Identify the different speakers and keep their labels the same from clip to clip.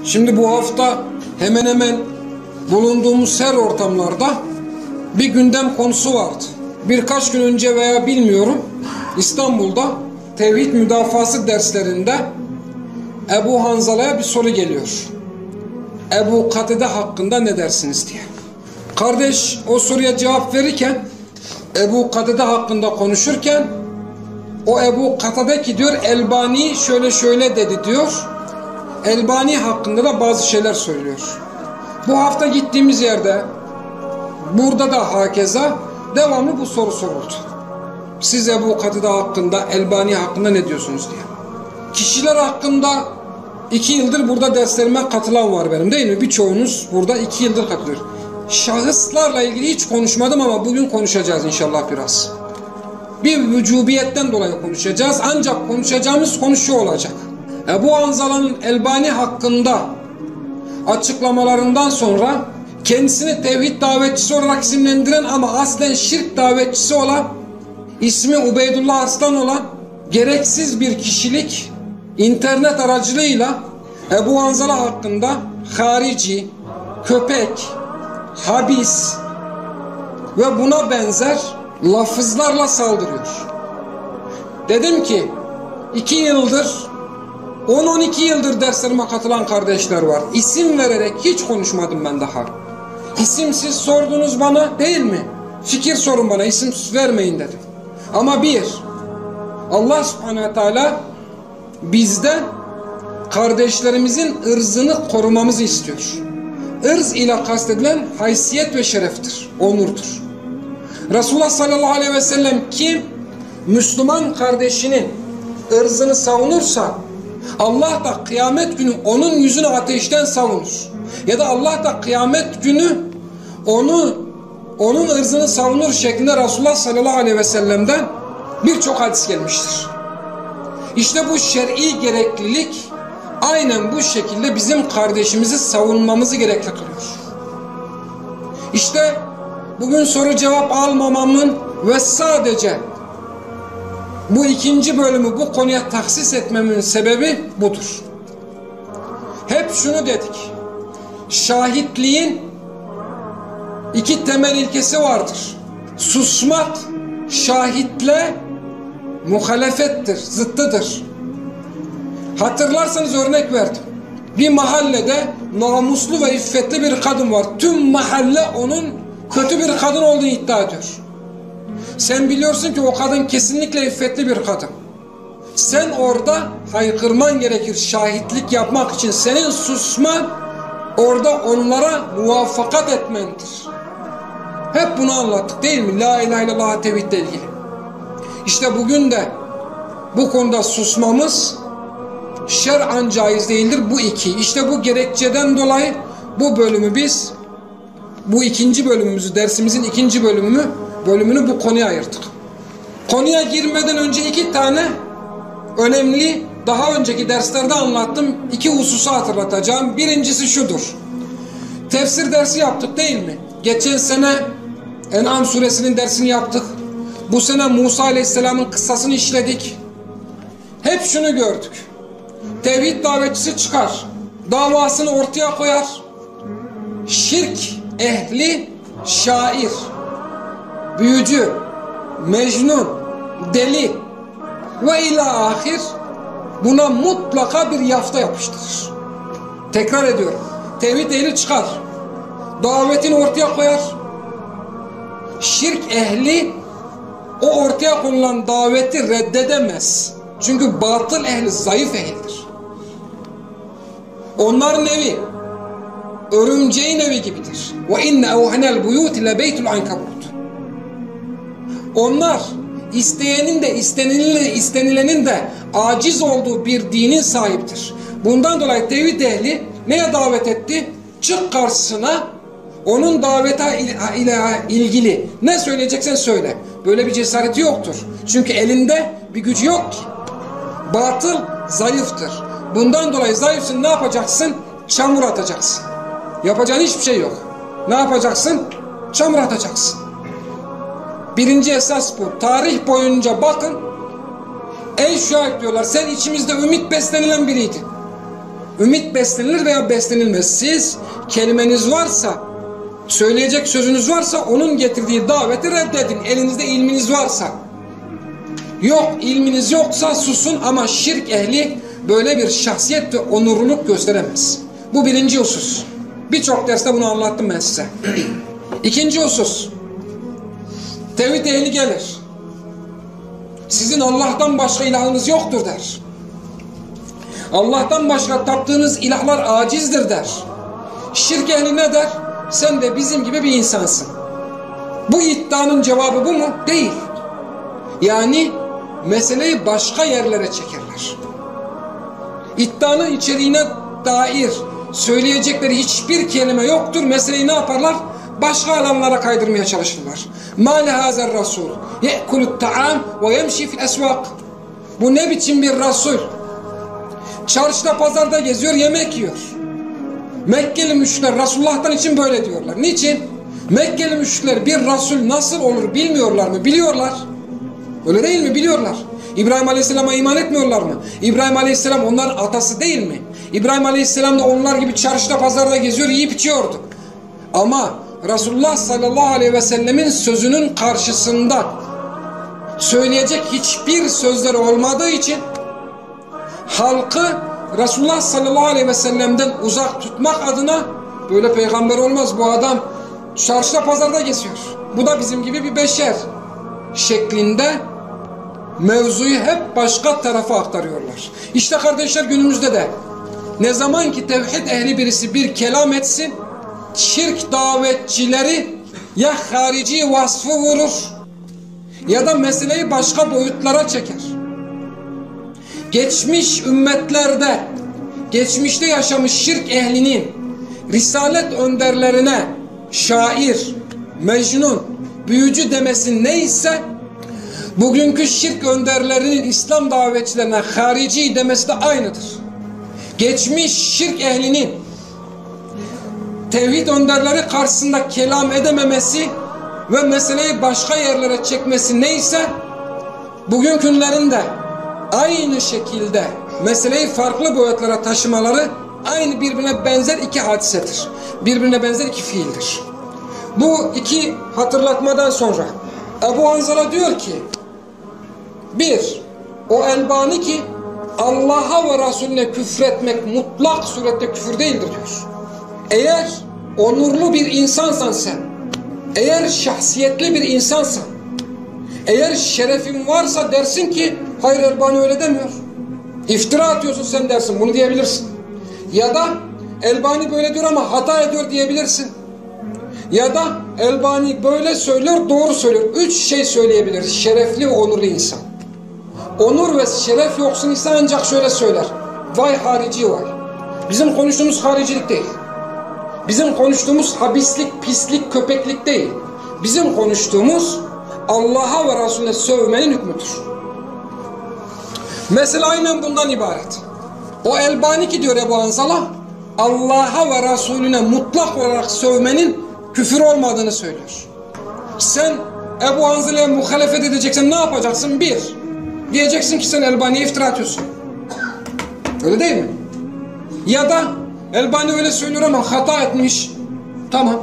Speaker 1: Şimdi bu hafta hemen hemen bulunduğumuz her ortamlarda bir gündem konusu vardı. Birkaç gün önce veya bilmiyorum İstanbul'da tevhid müdafası derslerinde Ebu Hanzala'ya bir soru geliyor. Ebu Katade hakkında ne dersiniz diye. Kardeş o soruya cevap verirken, Ebu Katade hakkında konuşurken, o Ebu Katade ki diyor Elbani şöyle şöyle dedi diyor. Elbani hakkında da bazı şeyler söylüyor. Bu hafta gittiğimiz yerde, burada da hakeza devamlı bu soru soruldu. Siz Ebu Katade hakkında, Elbani hakkında ne diyorsunuz diye. Kişiler hakkında 2 yıldır burada derslerime katılan var benim, değil mi? Birçoğunuz burada 2 yıldır katılıyor. Şahıslarla ilgili hiç konuşmadım ama bugün konuşacağız inşallah biraz. Bir vücubiyetten dolayı konuşacağız. Ancak konuşacağımız konu şu olacak. Ebu Hanzala'nın Elbani hakkında açıklamalarından sonra kendisini tevhid davetçisi olarak isimlendiren ama aslen şirk davetçisi olan, ismi Ubeydullah Arslan olan gereksiz bir kişilik internet aracılığıyla Ebu Hanzala hakkında harici, köpek, habis ve buna benzer lafızlarla saldırıyor. Dedim ki 2 yıldır 10-12 yıldır derslerime katılan kardeşler var. İsim vererek hiç konuşmadım ben daha. İsimsiz sordunuz bana, değil mi? Fikir sorun bana, isim vermeyin dedim. Ama bir, Allah subhanehu ve teala bizden kardeşlerimizin ırzını korumamızı istiyor. Irz ile kastedilen haysiyet ve şereftir, onurdur. Resulullah sallallahu aleyhi ve sellem kim Müslüman kardeşinin ırzını savunursa Allah da kıyamet günü onun yüzünü ateşten savunur. Ya da Allah da kıyamet günü onun ırzını savunur şeklinde Resulullah sallallahu aleyhi ve sellem'den birçok hadis gelmiştir. İşte bu şer'i gereklilik aynen bu şekilde bizim kardeşimizi savunmamızı gerekli kılıyor. İşte bugün soru cevap almamamın ve sadece bu 2. bölümü bu konuya tahsis etmemin sebebi budur. Hep şunu dedik. Şahitliğin 2 temel ilkesi vardır. Susmak şahitle muhalefettir, zıttıdır. Hatırlarsanız örnek verdim. Bir mahallede namuslu ve iffetli bir kadın var. Tüm mahalle onun kötü bir kadın olduğunu iddia ediyor. Sen biliyorsun ki o kadın kesinlikle iffetli bir kadın. Sen orada haykırman gerekir şahitlik yapmak için. Senin susman orada onlara muvaffakat etmendir. Hep bunu anlattık değil mi? La ilahe illallah tevhidle ilgili. İşte bugün de bu konuda susmamız şer'an caiz değildir. Bu 2. İşte bu gerekçeden dolayı bu bölümü biz, bu 2. bölümümüzü, dersimizin 2. bölümünü bu konuya ayırdık. Konuya girmeden önce 2 tane önemli, daha önceki derslerde anlattım 2 hususu hatırlatacağım. Birincisi şudur. Tefsir dersi yaptık değil mi? Geçen sene En'am suresinin dersini yaptık. Bu sene Musa aleyhisselamın kıssasını işledik. Hep şunu gördük. Tevhid davetçisi çıkar. Davasını ortaya koyar. Şirk ehli şair, büyücü, mecnun, deli ve ila ahir buna mutlaka bir yafta yapıştırır. Tekrar ediyorum. Tevhid ehli çıkar. Davetini ortaya koyar. Şirk ehli o ortaya konulan daveti reddedemez. Çünkü batıl ehli zayıf ehlidir. Onların evi örümceğin evi gibidir. Ve inne evhenel buyuti le beytul ankabut. Onlar isteyenin de istenilenin de aciz olduğu bir dinin sahiptir. Bundan dolayı tevhid ehli neye davet etti? Çık karşısına, onun davete ile ilgili ne söyleyeceksen söyle. Böyle bir cesareti yoktur. Çünkü elinde bir gücü yok ki. Batıl zayıftır. Bundan dolayı zayıfsın, ne yapacaksın? Çamur atacaksın. Yapacağın hiçbir şey yok. Ne yapacaksın? Çamur atacaksın. Birinci esas bu. Tarih boyunca bakın. Ey Şuayb diyorlar, sen içimizde ümit beslenilen biriydin. Ümit beslenilir veya beslenilmez. Siz kelimeniz varsa, söyleyecek sözünüz varsa onun getirdiği daveti reddedin. Elinizde ilminiz varsa. Yok, ilminiz yoksa susun, ama şirk ehli böyle bir şahsiyet ve onurluluk gösteremez. Bu birinci husus. Birçok derste bunu anlattım ben size. İkinci husus. Tevhid ehli gelir. Sizin Allah'tan başka ilahınız yoktur der. Allah'tan başka taptığınız ilahlar acizdir der. Şirk ehli ne der? Sen de bizim gibi bir insansın. Bu iddianın cevabı bu mu? Değil. Yani meseleyi başka yerlere çekerler. İddianın içeriğine dair söyleyecekleri hiçbir kelime yoktur. Meseleyi ne yaparlar? Başka alanlara kaydırmaya çalışırlar. مَا لِهَذَا الرَّسُولِ يَأْكُلُ الطَّعَامِ وَيَمْشِي فِي الْأَسْوَاقِ Bu ne biçim bir Resul? Çarşıda pazarda geziyor, yemek yiyor. Mekkeli müşrikler Resulullah'tan için böyle diyorlar. Niçin? Mekkeli müşrikler bir Resul nasıl olur bilmiyorlar mı? Biliyorlar. Öyle değil mi? Biliyorlar. İbrahim Aleyhisselam'a iman etmiyorlar mı? İbrahim Aleyhisselam onların atası değil mi? İbrahim Aleyhisselam da onlar gibi çarşıda pazarda geziyor, yiyip içiyordu. Ama Resulullah sallallahu aleyhi ve sellemin sözünün karşısında söyleyecek hiçbir sözleri olmadığı için halkı Resulullah sallallahu aleyhi ve sellem'den uzak tutmak adına böyle peygamber olmaz bu adam, çarşıda pazarda geziyor, bu da bizim gibi bir beşer şeklinde mevzuyu hep başka tarafa aktarıyorlar. İşte kardeşler, günümüzde de ne zaman ki tevhid ehli birisi bir kelam etsin, şirk davetçileri ya harici vasfı vurur ya da meseleyi başka boyutlara çeker. Geçmiş ümmetlerde, geçmişte yaşamış şirk ehlinin risalet önderlerine şair, mecnun, büyücü demesi neyse, bugünkü şirk önderlerinin İslam davetçilerine harici demesi de aynıdır. Geçmiş şirk ehlinin tevhid önderleri karşısında kelam edememesi ve meseleyi başka yerlere çekmesi neyse, bugünkülerin de aynı şekilde meseleyi farklı boyutlara taşımaları aynı birbirine benzer iki hadisedir. Birbirine benzer iki fiildir. Bu iki hatırlatmadan sonra Ebu Hanzala diyor ki, bir, o Elbani ki Allah'a ve Resulüne küfretmek mutlak surette küfür değildir diyor. Eğer onurlu bir insansan sen, eğer şahsiyetli bir insansan, eğer şerefin varsa dersin ki hayır, Elbani öyle demiyor, İftira atıyorsun sen dersin, bunu diyebilirsin. Ya da Elbani böyle diyor ama hata ediyor diyebilirsin. Ya da Elbani böyle söylüyor, doğru söylüyor. Üç şey söyleyebilir şerefli ve onurlu insan. Onur ve şeref yoksun insan ancak şöyle söyler: vay harici vay. Bizim konuştuğumuz haricilik değil. Bizim konuştuğumuz habislik, pislik, köpeklik değil. Bizim konuştuğumuz Allah'a ve Resulüne sövmenin hükmüdür. Mesela aynen bundan ibaret. O Elbani ki diyor Ebu Hanzala, Allah'a ve Resulüne mutlak olarak sövmenin küfür olmadığını söylüyor. Sen Ebu Hanzala'ya muhalefet edeceksen ne yapacaksın? Bir, diyeceksin ki sen Elbani'ye iftira atıyorsun. Öyle değil mi? Ya da Elbani öyle söylüyor ama hata etmiş. Tamam.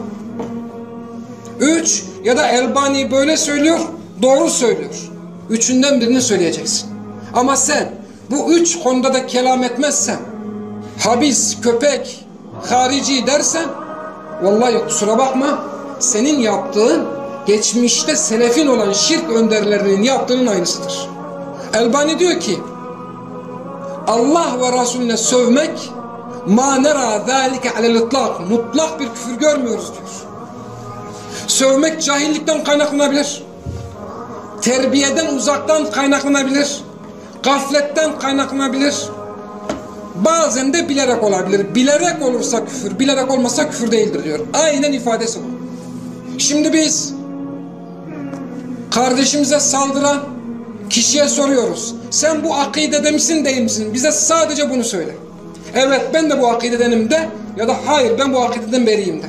Speaker 1: Üç, ya da Elbani böyle söylüyor, doğru söylüyor. Üçünden birini söyleyeceksin. Ama sen bu üç konuda da kelam etmezsen, habis, köpek, harici dersen, vallahi kusura bakma, senin yaptığın geçmişte selefin olan şirk önderlerinin yaptığının aynısıdır. Elbani diyor ki Allah ve Resulüne sövmek ma nera zâlike alel-itlâk, mutlak bir küfür görmüyoruz diyor. Sövmek cahillikten kaynaklanabilir, terbiyeden uzaktan kaynaklanabilir, gafletten kaynaklanabilir, bazen de bilerek olabilir. Bilerek olursa küfür, bilerek olmasa küfür değildir diyor. Aynen ifadesi bu. Şimdi biz kardeşimize saldıran kişiye soruyoruz: sen bu akidede misin değil misin? Bize sadece bunu söyle. Evet, ben de bu akidedenim de, ya da hayır, ben bu akideden beriyim de.